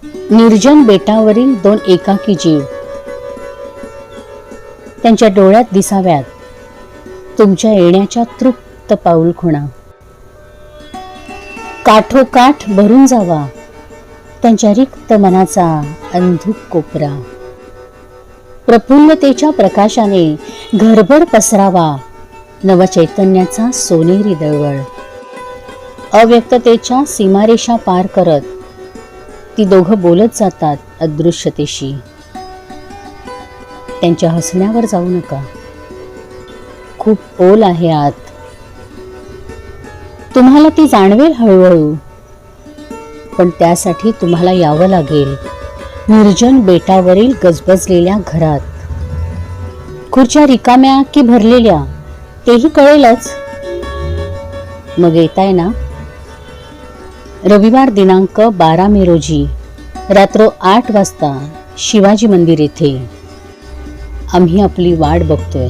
निर्जन बेटावरील दोन एकाकी जीव, त्यांच्या डोळ्यात दिसाव्यात तुमच्या येण्याच्या तृप्त पाऊलखुणा. काठोकाठ भरून जावा त्यांच्या रिक्त मनाचा अंधुक कोपरा. प्रफुल्लतेच्या प्रकाशाने घरभर पसरावा नवचैतन्याचा सोनेरी दळवळ. अव्यक्ततेच्या सीमारेषा पार करत ती दोघं बोलत जातात अदृश्यतेशी. त्यांच्या हसण्यावर जाऊ नका, खूप ओल आहे आत. तुम्हाला ती जाणवेल हळूहळू, पण त्यासाठी तुम्हाला यावं लागेल निर्जन बेटावरील गजबजलेल्या घरात. खुर्च्या रिकाम्या की भरलेल्या तेही कळेलच. मग येताय ना? रविवार दिनांक 12 मे रोजी रात्र 8 वाजता शिवाजी मंदिर येथे. आम्ही आपली वाट बघतोय.